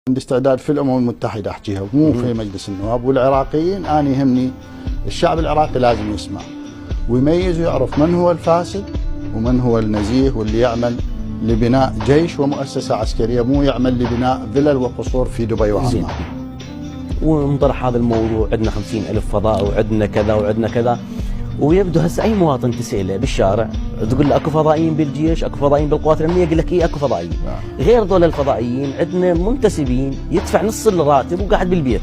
عندي استعداد في الامم المتحده احكيها مو في مجلس النواب. والعراقيين انا يهمني الشعب العراقي لازم يسمع ويميز ويعرف من هو الفاسد ومن هو النزيه واللي يعمل لبناء جيش ومؤسسه عسكريه، مو يعمل لبناء فلل وقصور في دبي وعمان. ومنطرح هذا الموضوع عندنا 50,000 فضاء وعندنا كذا وعندنا كذا، ويبدو هسه اي مواطن تساله بالشارع تقول له اكو فضائيين بالجيش، اكو فضائيين بالقوات الامنيه، يقول لك اي اكو فضائيين. غير ذول الفضائيين عندنا منتسبين يدفع نص الراتب وقاعد بالبيت.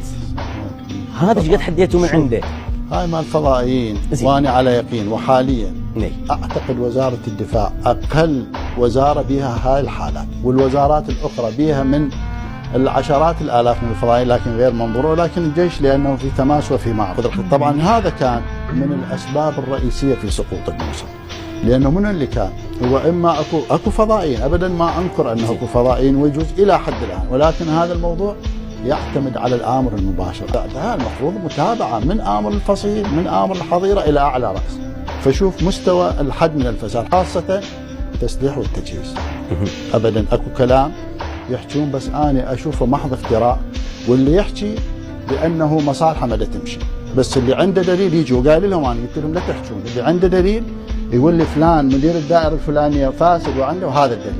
هذا ايش قد حديته من عنده؟ هاي مال الفضائيين وانا على يقين. وحاليا اعتقد وزاره الدفاع اقل وزاره بها هاي الحالات، والوزارات الاخرى بها من العشرات الالاف من الفضائيين لكن غير منظوره، ولكن الجيش لانه في تماس وفي معرض. طبعا هذا كان من الاسباب الرئيسيه في سقوط الموصل، لانه من اللي كان هو اما اكو فضائيين، ابدا ما انكر انه اكو فضائيين ويجوز الى حد الان، ولكن هذا الموضوع يعتمد على الامر المباشر. هذا المفروض متابعه من امر الفصيل، من امر الحظيره الى اعلى راس. فشوف مستوى الحد من الفساد، خاصه التسليح والتجهيز. ابدا اكو كلام يحجون بس انا اشوفه محض افتراء، واللي يحكي بانه مصالحه ما تمشي، بس اللي عنده دليل يجي. وقال لهم انا قلت لهم لا تحجون، اللي عنده دليل يقول لي فلان مدير الدائره الفلانيه فاسد وعنده هذا الدليل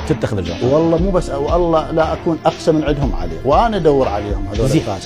تتخذ الجواب. والله مو بس والله لا اكون اقسى من عندهم عليه، وانا ادور عليهم هذول الفاسد.